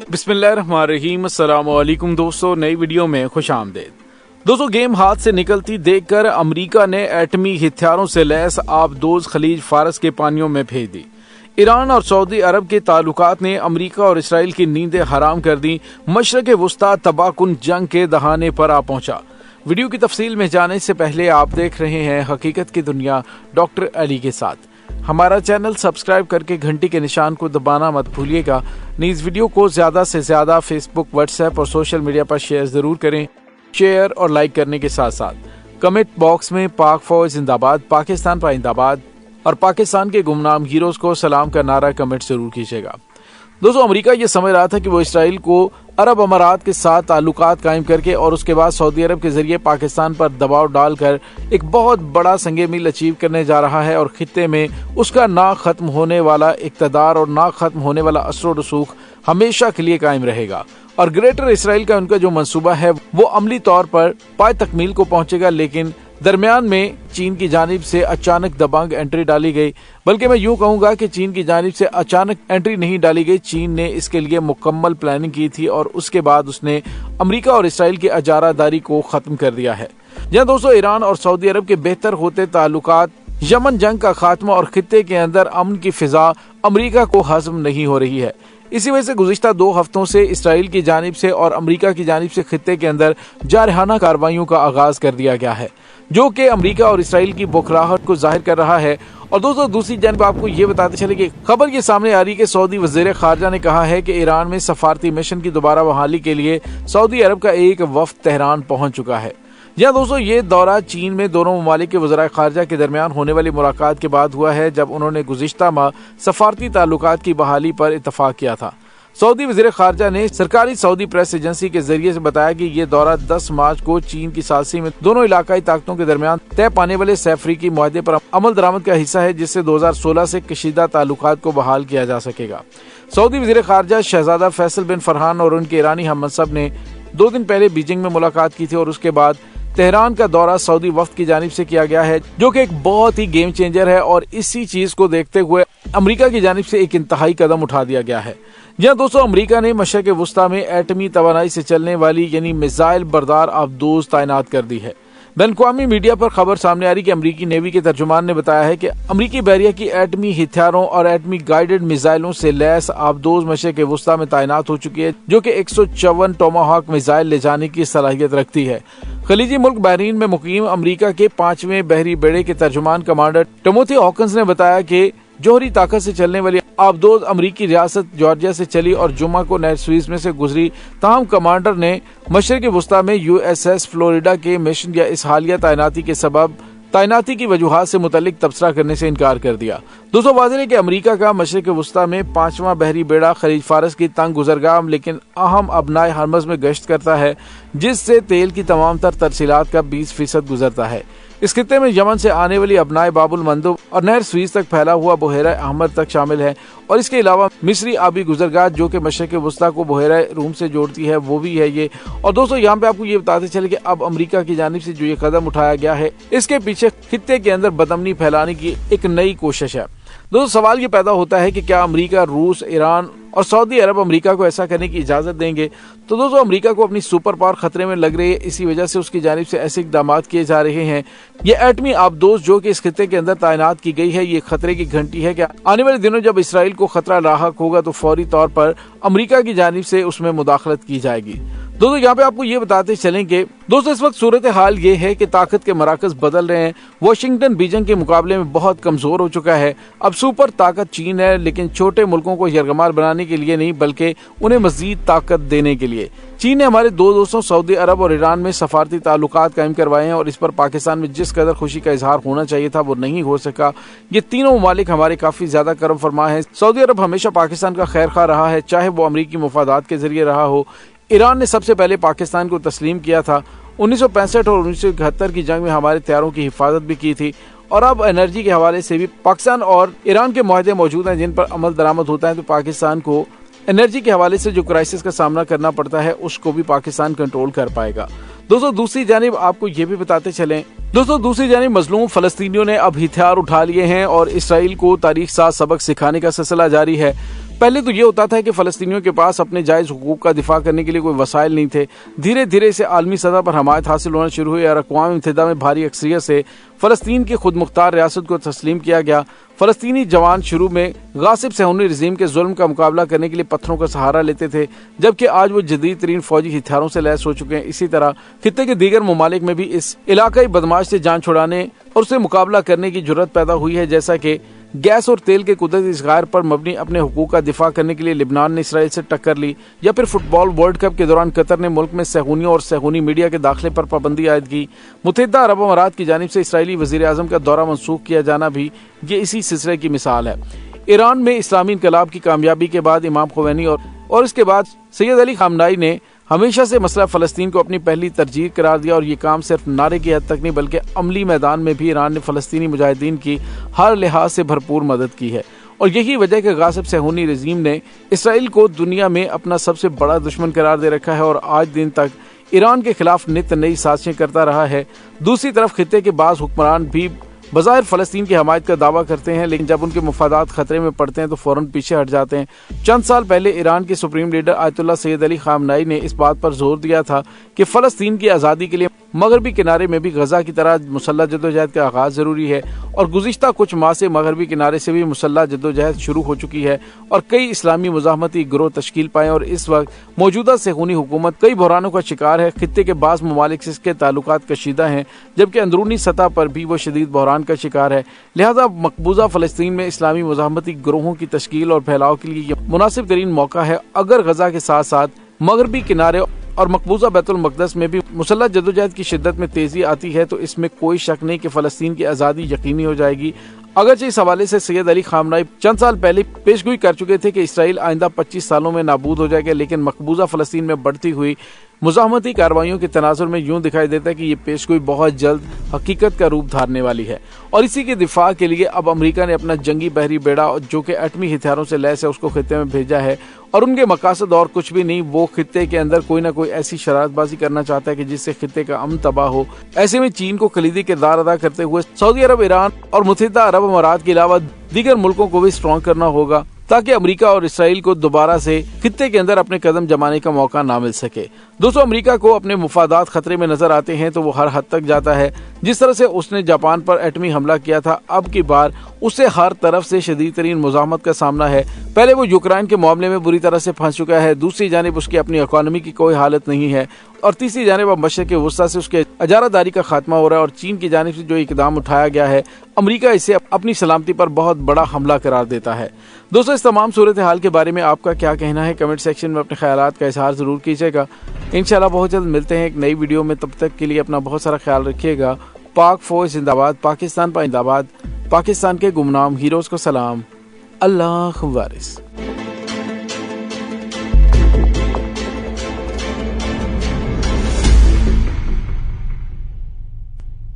बिस्मिल्लाहिर्रहमानिर्रहीम। अस्सलाम वालेकुम दोस्तों, नई वीडियो में खुश आमदेद। दोस्तों, गेम हाथ से निकलती देखकर अमेरिका ने एटमी हथियारों से लैस आबदोज खलीज फारस के पानियों में भेज दी। ईरान और सऊदी अरब के ताल्लुकात ने अमेरिका और इसराइल की नींदें हराम कर दी। मशरक़ वुस्ता तबाहकुन जंग के दहाने पर आ पहुंचा। वीडियो की तफसील में जाने से पहले आप देख रहे हैं हकीकत की दुनिया डॉक्टर अली के साथ। हमारा चैनल सब्सक्राइब करके घंटी के निशान को दबाना मत भूलिएगा। इस वीडियो को ज्यादा से ज्यादा फेसबुक, व्हाट्सएप और सोशल मीडिया पर शेयर जरूर करें। शेयर और लाइक करने के साथ साथ कमेंट बॉक्स में पाक फौज जिंदाबाद, पाकिस्तान पाइंदाबाद और पाकिस्तान के गुमनाम हीरोज को सलाम का नारा कमेंट जरूर कीजिएगा। दोस्तों, अमेरिका ये समझ रहा था कि वो इसराइल को अरब अमारात के साथ ताल्लुकात कायम करके और उसके बाद सऊदी अरब के जरिए पाकिस्तान पर दबाव डालकर एक बहुत बड़ा संगे मील अचीव करने जा रहा है और खित्ते में उसका ना खत्म होने वाला इक़्तिदार और ना खत्म होने वाला असर और रसूख हमेशा के लिए कायम रहेगा। और ग्रेटर इसराइल का उनका जो मंसूबा है वो अमली तौर पर पाए तकमील को पहुंचेगा। लेकिन दरमियान में चीन की जानिब से अचानक दबंग एंट्री डाली गई, बल्कि मैं यूं कहूंगा कि चीन की जानिब से अचानक एंट्री नहीं डाली गई। चीन ने इसके लिए मुकम्मल प्लानिंग की थी और उसके बाद उसने अमेरिका और इसराइल की अजारादारी को खत्म कर दिया है। जहां दोस्तों ईरान और सऊदी अरब के बेहतर होते ताल्लुकात, यमन जंग का खात्मा और खित्ते के अंदर अमन की फिजा अमेरिका को हजम नहीं हो रही है। इसी वजह से गुज़िश्ता 2 हफ्तों से इसराइल की जानिब से और अमेरिका की जानिब से खित्ते के अंदर जारहाना कार्रवाइयों का आगाज कर दिया गया है, जो कि अमेरिका और इसराइल की बुखराहट को जाहिर कर रहा है। और दोस्तों, दूसरी जानिब आपको ये बताते चले कि खबर ये सामने आ रही है कि सऊदी वज़ीर ख़ारजा ने कहा है कि ईरान में सफारती मिशन की दोबारा बहाली के लिए सऊदी अरब का एक वफ्द तेहरान पहुंच चुका है। जहाँ दोस्तों ये दौरा चीन में दोनों ममालिक के वज़राए ख़ारजा के दरमियान होने वाली मुलाकात के बाद हुआ है, जब उन्होंने गुज़िश्ता माह सफारती ताल्लुकात की बहाली पर इत्तफाक किया था। सऊदी वज़ीर ख़ारजा ने सरकारी सऊदी प्रेस एजेंसी के जरिए से बताया कि ये दौरा 10 मार्च को चीन की साज़िश में दोनों इलाकाई ताकतों के दरमियान तय पाने वाले सैफरीकी मुआहदे पर अमल दरामद का हिस्सा है, जिससे 2016 से कशीदा ताल्लुकात को बहाल किया जा सकेगा। सऊदी वज़ीर ख़ारजा शहजादा फैसल बिन फरहान और उनके ईरानी हममनसब ने 2 दिन पहले बीजिंग में मुलाकात की थी और उसके बाद तेहरान का दौरा सऊदी वफ्द की जानिब से किया गया है, जो कि एक बहुत ही गेम चेंजर है। और इसी चीज को देखते हुए अमेरिका की जानिब से एक इंतहाई कदम उठा दिया गया है। जहाँ दोस्तों अमेरिका ने मशरक़ वुस्ता में एटमी तवानाई से चलने वाली यानी मिसाइल बरदार आबदोज तैनात कर दी है। बैनुल-अक़वामी मीडिया पर खबर सामने आ रही कि अमेरिकी नेवी के तर्जुमान ने बताया है कि अमेरिकी बहरिया की एटमी हथियारों और एटमी गाइडेड मिसाइलों से लैस आबदोज मशरक़ वुस्ता में तैनात हो चुकी है, जो कि 154 टोमाहॉक मिसाइल ले जाने की सलाहियत रखती है। खलीजी मुल्क बहरीन में मुकीम अमेरिका के 5वें बहरी बेड़े के तर्जुमान कमांडर टिमोथी हॉकिंस ने बताया कि जोहरी ताकत से चलने वाली आबदोज अमेरिकी रियासत जॉर्जिया से चली और जुम्मा को नैट स्वीज में से गुजरी। ताहम कमांडर ने मशरक़ वुस्ता में USS फ्लोरिडा के मिशन या इस हालिया तैनाती के सबब तैनाती की वजूहात से मुतल्लिक तबसरा करने से इनकार कर दिया। दोस्तों, वाज़ेह है कि अमेरिका का मशरक़ वुस्ता में 5वां बहरी बेड़ा खलीज फारस की तंग गुजरगाह लेकिन अहम अबनाए हरमज में गश्त करता है, जिससे तेल की तमाम तर तरसीलात का 20% गुजरता है। इस खित्ते में यमन से आने वाली अबनाए बाबुल मंदब और नहर स्वीज तक फैला हुआ बहेरा अहमर तक शामिल है और इसके अलावा मिस्री आबी गुजरगाह जो कि मशरक़ वुस्ता को बहेरा रूम से जोड़ती है, वो भी है ये। और दोस्तों, यहाँ पे आपको ये बताते चले कि अब अमेरिका की जानिब से जो ये कदम उठाया गया है, इसके पीछे खित्ते के अंदर बदअमनी फैलाने की एक नई कोशिश है। दोस्तों, सवाल ये पैदा होता है कि क्या अमेरिका, रूस, ईरान और सऊदी अरब अमेरिका को ऐसा करने की इजाजत देंगे? तो दोस्तों, अमेरिका को अपनी सुपर पावर खतरे में लग रही है, इसी वजह से उसकी जानिब से ऐसे इक़दाम किए जा रहे हैं। ये एटमी आबदोज जो कि इस खित्ते के अंदर तैनात की गई है, ये खतरे की घंटी है कि आने वाले दिनों जब इसराइल को खतरा लाहक होगा तो फौरी तौर पर अमेरिका की जानिब से उसमें मुदाखलत की जाएगी। दोस्तों, यहाँ पे आपको ये बताते चलें कि दोस्तों इस वक्त सूरत हाल ये है कि ताकत के मराकज बदल रहे हैं। वाशिंगटन बीजिंग के मुकाबले में बहुत कमजोर हो चुका है। अब सुपर ताकत चीन है, लेकिन छोटे मुल्कों को यरगमार बनाने के लिए नहीं बल्कि उन्हें मजीद ताकत देने के लिए। चीन ने हमारे 2 दोस्तों सऊदी अरब और ईरान में सफारती ताल्लुकात कायम करवाए हैं और इस पर पाकिस्तान में जिस कदर खुशी का इजहार होना चाहिए था वो नहीं हो सका। ये तीनों ममालिक हमारे काफी ज्यादा करम फरमा है। सऊदी अरब हमेशा पाकिस्तान का खैर खा रहा है, चाहे वो अमरीकी मुफादात के जरिए रहा हो। ईरान ने सबसे पहले पाकिस्तान को तस्लीम किया था। 1965 और 1971 की जंग में हमारे तैयारों की हिफाजत भी की थी और अब एनर्जी के हवाले से भी पाकिस्तान और ईरान के मुआहदे मौजूद हैं जिन पर अमल दरामद होता है। तो पाकिस्तान को एनर्जी के हवाले से जो क्राइसिस का सामना करना पड़ता है उसको भी पाकिस्तान कंट्रोल कर पाएगा। दोस्तों दूसरी जानिब आपको ये भी बताते चलें, मजलूम फलस्तीनियों ने अब हथियार उठा लिए हैं और इसराइल को तारीख साज सबक सिखाने का सिलसिला जारी है। पहले तो ये होता था कि फलस्तीनियों के पास अपने जायज हुकूक का दिफा करने के लिए कोई वसाइल नहीं थे। धीरे धीरे इसे आलमी सतह पर हमायत हासिल होना शुरू हुई और अक़वाम मुत्तहिदा में भारी अक्सरियत से फलस्तीन की खुद मुख्तार रियासत को तस्लीम किया गया। फलस्तीनी जवान शुरू में गासिब सहूनी रजीम के जुल्म का मुकाबला करने के लिए पत्थरों का सहारा लेते थे, जबकि आज वो जदीद तरीन फौजी हथियारों से लैस हो चुके हैं। इसी तरह खित्ते के दीगर ममालिक में भी इस इलाकाई बदमाश से जान छुड़ाने और उससे मुकाबला करने की जुर्रत पैदा हुई है। जैसा कि गैस और तेल के कुदरती ज़खायर पर मबनी अपने हुकूक का दिफा करने के लिए लिबनान ने इसराइल से टक्कर ली, या फिर फुटबॉल वर्ल्ड कप के दौरान कतर ने मुल्क में सहूनियों और सहूनी मीडिया के दाखिले पर पाबंदी आयद की। मुत्तहिदा अरब अमारात की जानिब से इसराइली वज़ीर आज़म का दौरा मनसूख किया जाना भी ये इसी सिलसिले की मिसाल है। ईरान में इस्लामी इनकलाब की कामयाबी के बाद इमाम ख़ुमैनी और इसके बाद सैयद अली ख़ामनेई ने हमेशा से मसला फ़लस्तीन को अपनी पहली तरजीह करार दिया और ये काम सिर्फ नारे की हद तक नहीं बल्कि अमली मैदान में भी ईरान ने फ़लस्तीनी मुजाहिदीन की हर लिहाज से भरपूर मदद की है। और यही वजह कि गासिब सहूनी रजीम ने इसराइल को दुनिया में अपना सबसे बड़ा दुश्मन करार दे रखा है और आज दिन तक ईरान के खिलाफ नित नई साजिशें करता रहा है। दूसरी तरफ खित्ते के बाज़ हुक्मरान भी बज़ाहिर फ़लस्तीन की हमायत का दावा करते हैं, लेकिन जब उनके मुफादात खतरे में पड़ते हैं तो फौरन पीछे हट जाते हैं। चंद साल पहले ईरान के supreme leader Ayatollah Sayyid Ali Khamenei ने इस बात पर जोर दिया था कि फ़लस्तीन की आज़ादी के लिए मगरबी किनारे में भी गजा की तरह मुसल्लह जद्दोजहद का आगाज़ ज़रूरी है और गुज़िश्ता कुछ माह से मगरबी किनारे से भी मुसल्लह जद्दोजहद शुरू हो चुकी है और कई इस्लामी मुज़ाहमती गिरोह तश्कील पाए और इस वक्त मौजूदा सहूनी हुकूमत कई बहरानों का शिकार है। खित्ते के बाज़ ममालिक से इसके ताल्लुकात कशीदा हैं, जबकि अंदरूनी सतह पर भी वो शदीद बहरान का शिकार है। लिहाजा मकबूजा फ़लस्तीन में इस्लामी मुज़ाहमती गिरोहों की तश्कील और फैलाव के लिए मुनासिब तरीन मौका है। अगर गजा के साथ साथ मगरबी किनारे और मकबूजा बैतुल मक़दस में भी मुसल्लह जद्दोजहद की शिद्दत में तेजी आती है तो इसमें कोई शक नहीं कि फ़लस्तीन की आज़ादी यकीनी हो जाएगी। अगरचे इस हवाले से सैयद अली ख़ामनेई चंद साल पहले पेशगोई कर चुके थे कि इसराइल आइंदा 25 सालों में नाबूद हो जाएगा, लेकिन मकबूजा फ़लस्तीन में बढ़ती हुई मुज़ाहमती कार्रवाइयों के तनाजुर में यूं दिखाई देता है कि ये पेशगोई बहुत जल्द हकीकत का रूप धारने वाली है। और इसी के दिफा के लिए अब अमेरिका ने अपना जंगी बहरी बेड़ा जो कि एटमी हथियारों से लैस है उसको खित्ते में भेजा है और उनके मकासद और कुछ भी नहीं, वो खित्ते के अंदर कोई ना कोई ऐसी शरारतबाजी करना चाहता है कि जिससे खित्ते का अमन तबाह हो। ऐसे में चीन को कलीदी किरदार अदा करते हुए सऊदी अरब, ईरान और मुत्तहिदा अरब अमारात के अलावा दीगर मुल्कों को भी स्ट्रॉन्ग करना होगा ताकि अमेरिका और इसराइल को दोबारा से खित्ते के अंदर अपने कदम जमाने का मौका ना मिल सके। दोस्तों अमेरिका को अपने मुफादात खतरे में नजर आते हैं तो वो हर हद तक जाता है। जिस तरह से उसने जापान पर एटमी हमला किया था, अब की बार उसे हर तरफ से शदीद तरीन मुज़ाहमत का सामना है। पहले वो यूक्रेन के मामले में बुरी तरह से फंस चुका है, दूसरी जानिब उसकी अपनी इकोनॉमी की कोई हालत नहीं है और तीसरी जानिब अब मशरिक़ वुस्ता से उसके अजारादारी का खात्मा हो रहा है और चीन की जानिब से जो इकदाम उठाया गया है अमेरिका इसे अपनी सलामती पर बहुत बड़ा हमला करार देता है। दोस्तों इस तमाम सूरत हाल के बारे में आपका क्या कहना है, कमेंट सेक्शन में अपने ख्यालात का इजहार जरूर कीजिएगा। इंशाल्लाह बहुत जल्द मिलते हैं एक नई वीडियो में, तब तक के लिए अपना बहुत सारा ख्याल रखिएगा। पाक फौज जिंदाबाद, पाकिस्तान पर जिंदाबाद, पाकिस्तान के गुमनाम हीरोज को सलाम, अल्लाह वारिस।